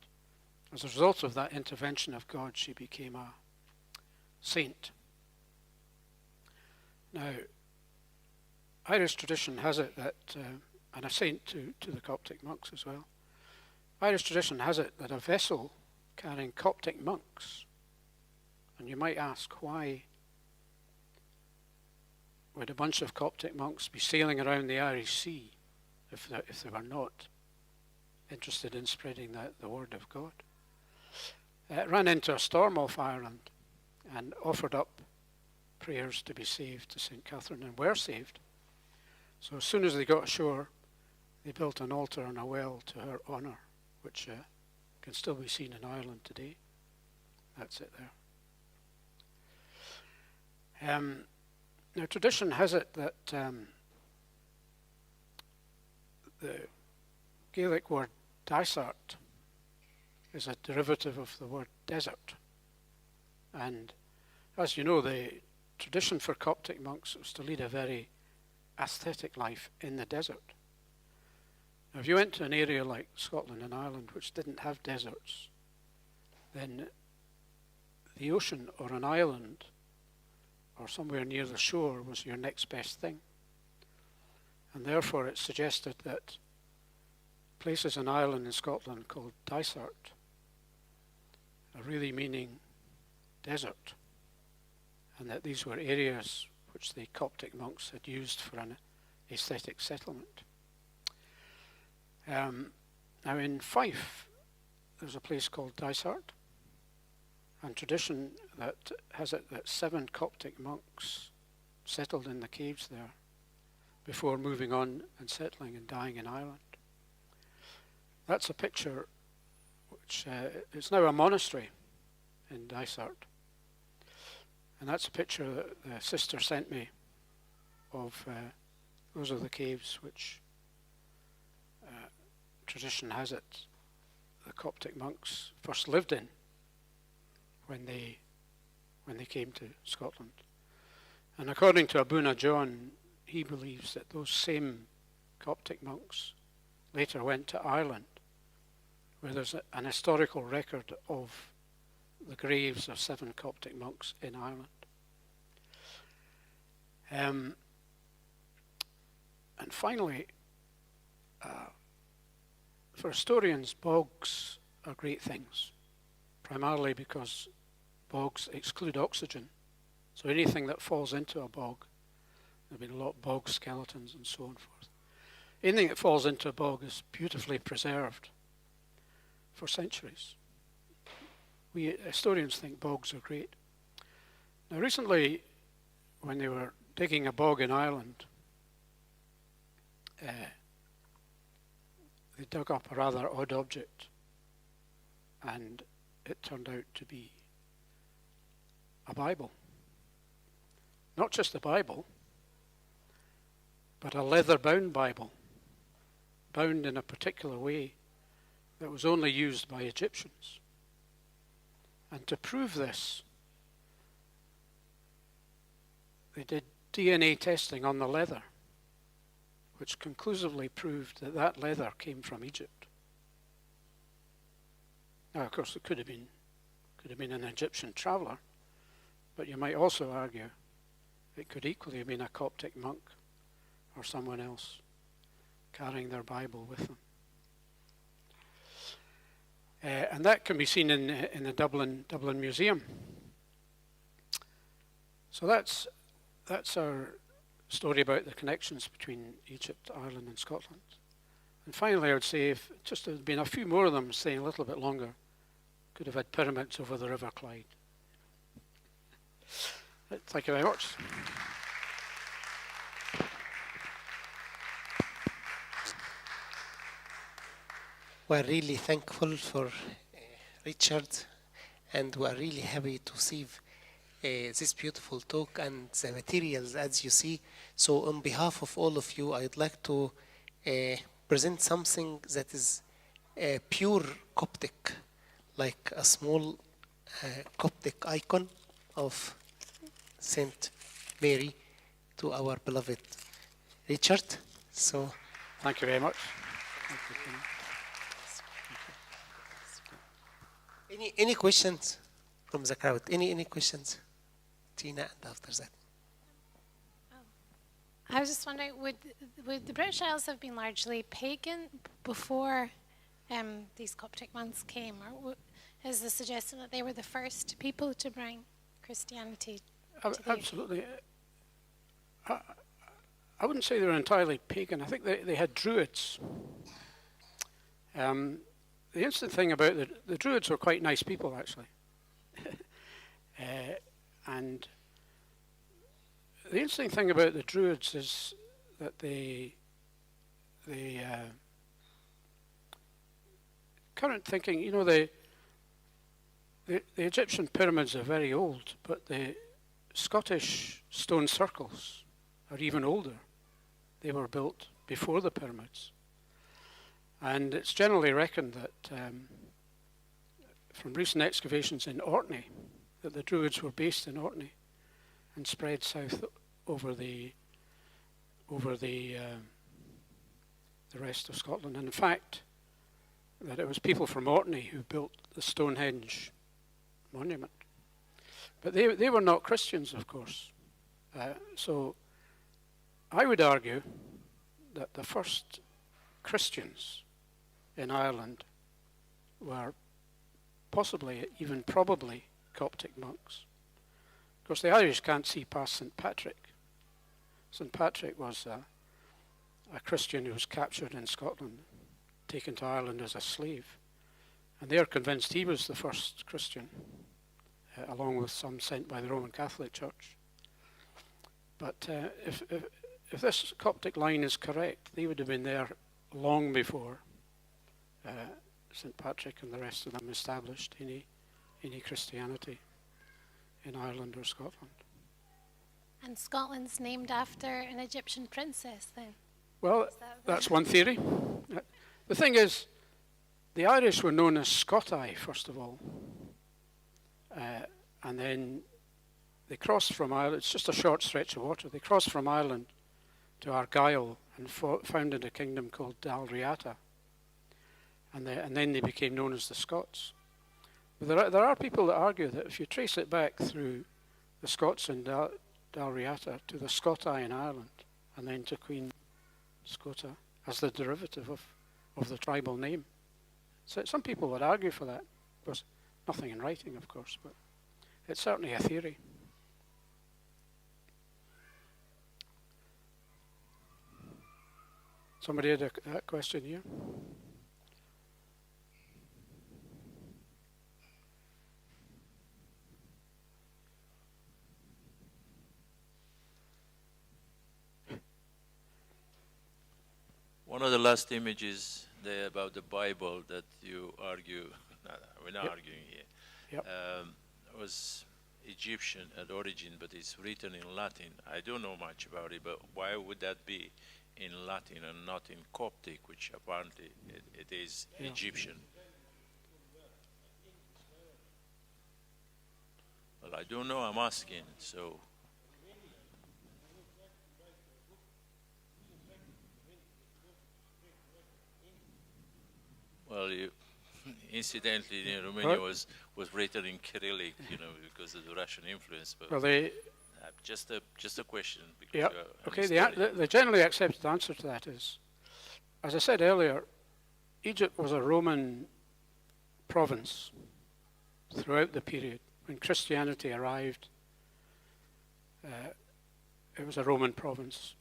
as a result of that intervention of God, she became a saint. Now, Irish tradition has it that, and a saint to the Coptic monks as well, Irish tradition has it that a vessel carrying Coptic monks, and you might ask, why would a bunch of Coptic monks be sailing around the Irish Sea if they were not interested in spreading the word of God? It ran into a storm off Ireland and offered up prayers to be saved to St. Catherine, and were saved. So as soon as they got ashore, they built an altar and a well to her honour, which can still be seen in Ireland today. That's it there. Now tradition has it that the Gaelic word dysart is a derivative of the word desert. And as you know, the tradition for Coptic monks was to lead a very ascetic life in the desert. Now, if you went to an area like Scotland and Ireland which didn't have deserts, then the ocean or an island or somewhere near the shore was your next best thing. And therefore it suggested that places in Ireland and Scotland called dysart are really meaning desert, and that these were areas which the Coptic monks had used for an aesthetic settlement. Now in Fife, there's a place called Dysart, and tradition that has it that 7 Coptic monks settled in the caves there before moving on and settling and dying in Ireland. That's a picture which is now a monastery in Dysart. And that's a picture that the sister sent me of those are the caves which tradition has it the Coptic monks first lived in when they came to Scotland. And according to Abuna John, he believes that those same Coptic monks later went to Ireland, where there's an historical record of the graves of 7 Coptic monks in Ireland. And finally, for historians, bogs are great things, primarily because bogs exclude oxygen. So anything that falls into a bog, there have been a lot of bog skeletons and so on and forth. Anything that falls into a bog is beautifully preserved for centuries. We historians think bogs are great. Now recently, when they were digging a bog in Ireland, they dug up a rather odd object, and it turned out to be a Bible. Not just a Bible, but a leather-bound Bible, bound in a particular way that was only used by Egyptians. And to prove this, they did DNA testing on the leather, which conclusively proved that that leather came from Egypt. Now, of course, it could have been an Egyptian traveller, but you might also argue it could equally have been a Coptic monk or someone else carrying their Bible with them. And that can be seen in the Dublin Museum. So that's our story about the connections between Egypt, Ireland and Scotland. And finally, I would say, if just there had been a few more of them staying a little bit longer, could have had pyramids over the River Clyde. Thank you very much. We're really thankful for Richard, and we're really happy to see this beautiful talk and the materials as you see. So on behalf of all of you, I'd like to present something that is pure Coptic, like a small Coptic icon of Saint Mary to our beloved Richard. So thank you very much. Any questions from the crowd? Any questions? Tina, and after that. I was just wondering, would the British Isles have been largely pagan before these Coptic monks came, or is the suggestion that they were the first people to bring Christianity to the Absolutely. I wouldn't say they were entirely pagan. I think they had Druids. The interesting thing about the Druids were quite nice people, actually. And the interesting thing about the Druids is that the current thinking, you know, the Egyptian pyramids are very old, but the Scottish stone circles are even older. They were built before the pyramids. And it's generally reckoned that from recent excavations in Orkney, that the Druids were based in Orkney and spread south over the rest of Scotland. And in fact, that it was people from Orkney who built the Stonehenge monument. But they were not Christians, of course. So I would argue that the first Christians in Ireland were possibly, even probably, Coptic monks. Of course, the Irish can't see past St. Patrick. St. Patrick was a Christian who was captured in Scotland, taken to Ireland as a slave. And they are convinced he was the first Christian, along with some sent by the Roman Catholic Church. But if this Coptic line is correct, they would have been there long before St. Patrick and the rest of them established any Christianity in Ireland or Scotland. And Scotland's named after an Egyptian princess, then? Well, that's one theory. The thing is, the Irish were known as Scotai, first of all. And then they crossed from Ireland. It's just a short stretch of water. They crossed from Ireland to Argyll and founded a kingdom called Dalriata. And then they became known as the Scots. But there are people that argue that if you trace it back through the Scots in Dalriata to the Scotai in Ireland, and then to Queen Scota as the derivative of the tribal name. So some people would argue for that. There's nothing in writing, of course, but it's certainly a theory. Somebody had a question here? One of the last images there about the Bible that you argue, we're not arguing here, was Egyptian at origin, but it's written in Latin. I don't know much about it, but why would that be in Latin and not in Coptic, which apparently it is Egyptian? Well, I don't know, I'm asking, so. Well, incidentally, Romania was written in Cyrillic, because of the Russian influence. But well, Just a question. Because Yeah. you're an Okay. historian. The generally accepted answer to that is, as I said earlier, Egypt was a Roman province throughout the period. When Christianity arrived, it was a Roman province.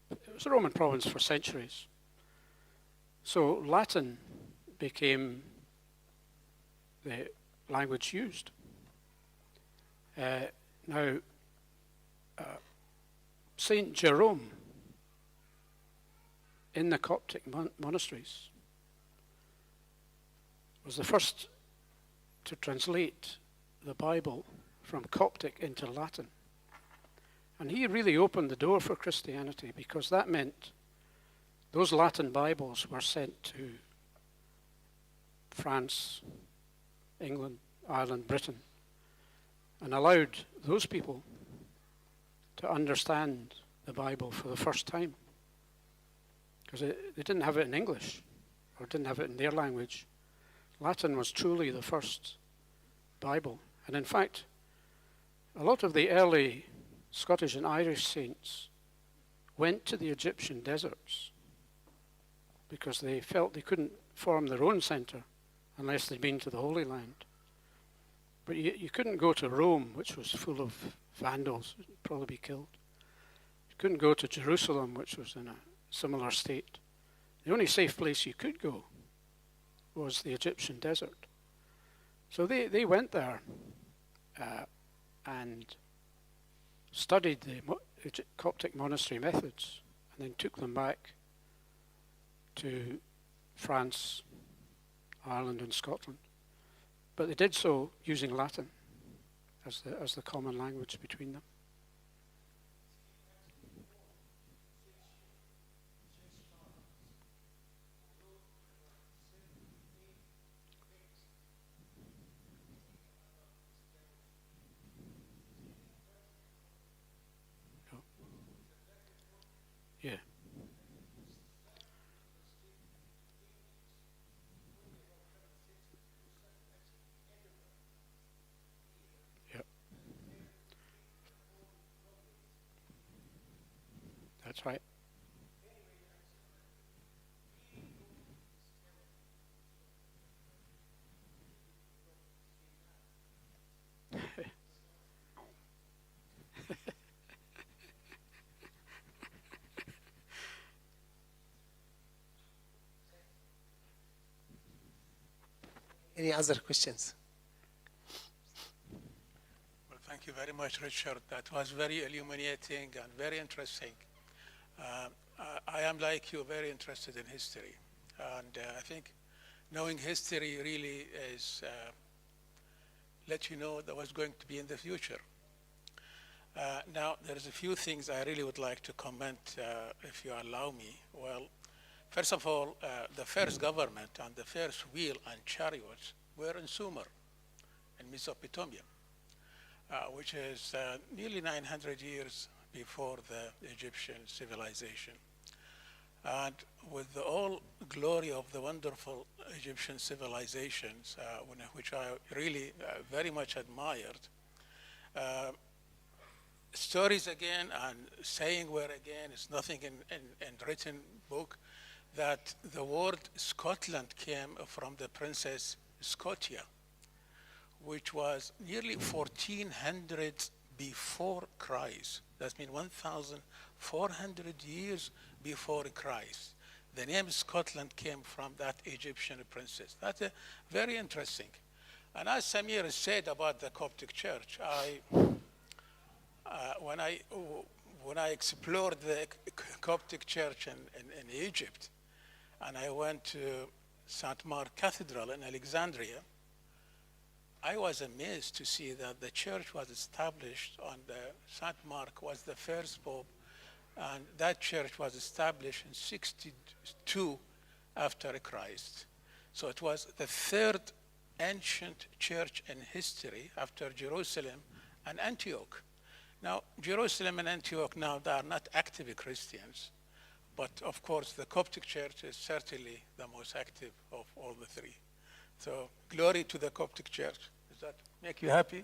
It was a Roman province for centuries. So Latin became the language used. Now, Saint Jerome in the Coptic monasteries was the first to translate the Bible from Coptic into Latin. And he really opened the door for Christianity, because that meant those Latin Bibles were sent to France, England, Ireland, Britain, and allowed those people to understand the Bible for the first time. Because they didn't have it in English, or didn't have it in their language. Latin was truly the first Bible. And in fact, a lot of the early Scottish and Irish saints went to the Egyptian deserts because they felt they couldn't form their own centre unless they'd been to the Holy Land. But you couldn't go to Rome, which was full of vandals, you'd probably be killed. You couldn't go to Jerusalem, which was in a similar state. The only safe place you could go was the Egyptian desert. So they went there and studied the Coptic monastery methods, and then took them back to France, Ireland, and Scotland. But they did so using Latin as the common language between them. Yeah. Yep. That's right. Any other questions? Well, thank you very much, Richard. That was very illuminating and very interesting. I am, like you, very interested in history. And I think knowing history really is let you know that what's going to be in the future. Now, there's a few things I really would like to comment, if you allow me. Well, first of all, the first government and the first wheel and chariots were in Sumer, in Mesopotamia, which is nearly 900 years before the Egyptian civilization. And with the all glory of the wonderful Egyptian civilizations, which I really very much admired, stories again and saying where again is nothing in written book, that the word Scotland came from the princess Scotia, which was nearly 1400 before Christ. That means 1,400 years before Christ. The name Scotland came from that Egyptian princess. That's very interesting. And as Samir said about the Coptic Church, when I explored the Coptic Church in Egypt, and I went to St. Mark Cathedral in Alexandria, I was amazed to see that the church was established on St. Mark was the first pope, and that church was established in 62 after Christ. So it was the third ancient church in history after Jerusalem and Antioch. Now, Jerusalem and Antioch now, they are not active Christians, but of course the Coptic Church is certainly the most active of all the three. So glory to the Coptic Church. Does that make you happy?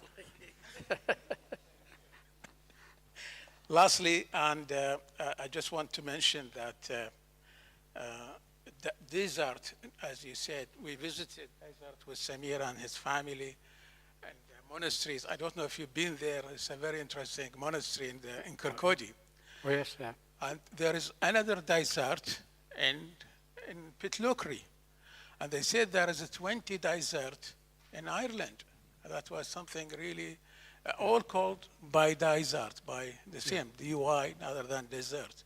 Lastly, and I just want to mention that the desert, as you said, we visited desert with Samir and his family, and monasteries. I don't know if you've been there. It's a very interesting monastery in Kirkcaldy. Oh, yes, yeah. And there is another desert in Pitlochry. And they said there is a 20 desert in Ireland. That was something really, all called by desert, by the same, DY, other than desert.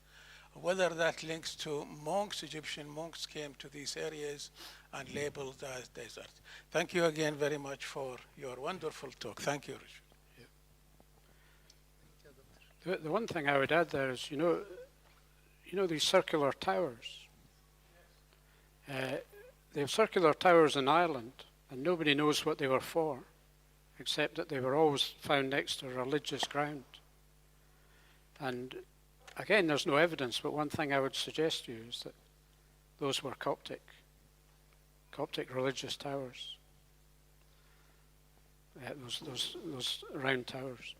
Whether that links to monks, Egyptian monks came to these areas and labeled as desert. Thank you again very much for your wonderful talk. Thank you, Richard. The one thing I would add there is, you know these circular towers. They have circular towers in Ireland, and nobody knows what they were for, except that they were always found next to religious ground. And again, there's no evidence, but one thing I would suggest to you is that those were Coptic religious towers. Those round towers.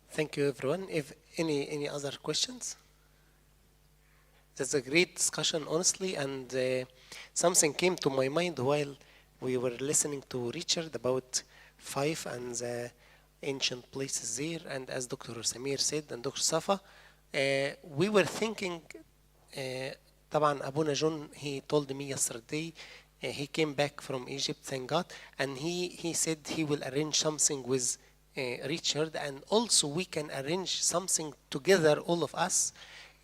Thank you, everyone. If any other questions? That's a great discussion, honestly, and something came to my mind while we were listening to Richard about Fife and the ancient places there, and as Dr. Samir said and Dr. Safa, we were thinking, طبعا Abuna John, he told me yesterday, he came back from Egypt, thank God, and he said he will arrange something with Richard, and also we can arrange something together, all of us,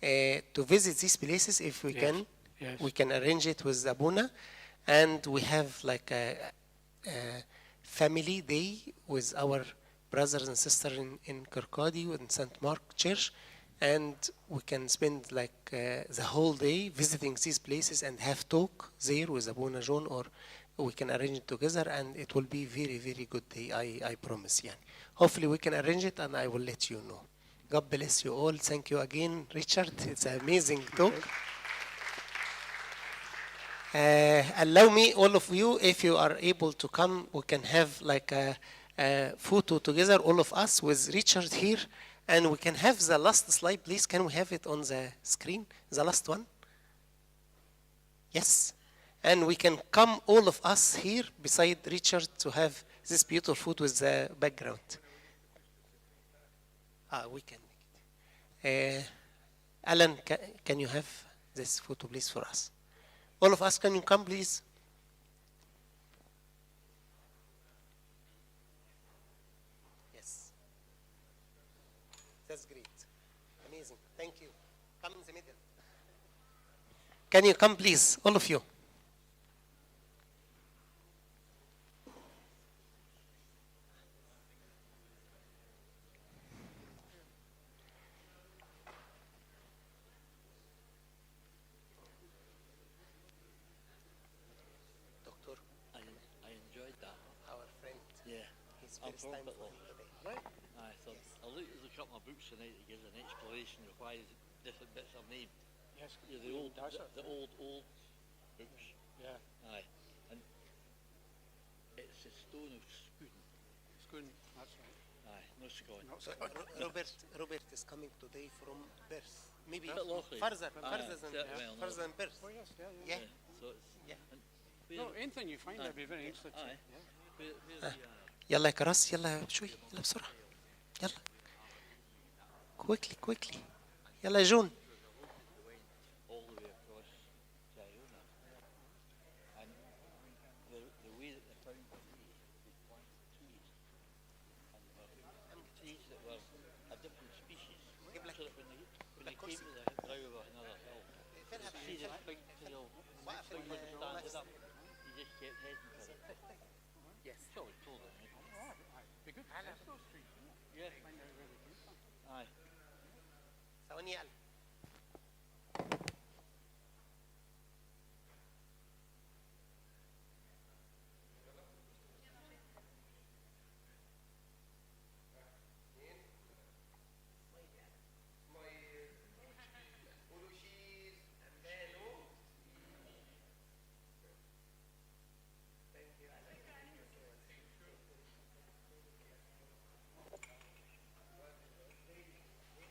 to visit these places if we can. Yes. We can arrange it with Abuna, and we have like a family day with our brothers and sisters in Kirkcaldy in St. Mark Church, and we can spend like the whole day visiting these places and have talk there with Abuna John, or we can arrange it together, and it will be very, very good day, I promise. Yani. Hopefully we can arrange it, and I will let you know. God bless you all. Thank you again, Richard. It's an amazing talk. Allow me, all of you, if you are able to come, we can have like a photo together, all of us, with Richard here, and we can have the last slide, please. Can we have it on the screen, the last one? Yes. And we can come, all of us here, beside Richard, to have this beautiful photo with the background. We can make it. Alan, can you have this photo, please, for us? All of us, can you come, please? Yes. That's great. Amazing. Thank you. Come in the middle. Can you come, please, all of you? I enjoyed that. Our friend. Yeah. He's very thankful Absolutely. today. I thought I'll look up my books tonight to give an explanation of why different bits are named. Yes, Yeah, the old books. Yeah. Aye, and it's a stone of Scone. Scone, that's right. Aye, no Scone. Not So, Robert is coming today from Perth. Maybe Bit Lochley. further Aye, than well, no. further than Perth. Oh, yes, Yeah. So it's Yeah. and No, anything you find, I'd be very interested to. Aye. Yeah. where's the يلا يا كراس يلا شوي يلا بسرعة يلا quickly يلا يا جون all the way across Iona. And the way that they found the way, they planted trees. And there were trees that were a different species. So that when they came to the brow of another hill, you see this big tail, big one standing up, he just kept heading for it. Yes. So we told him. Be good to test those trees, wouldn't it? Yeah. Find out where they came from. Aye. ثواني يا قلب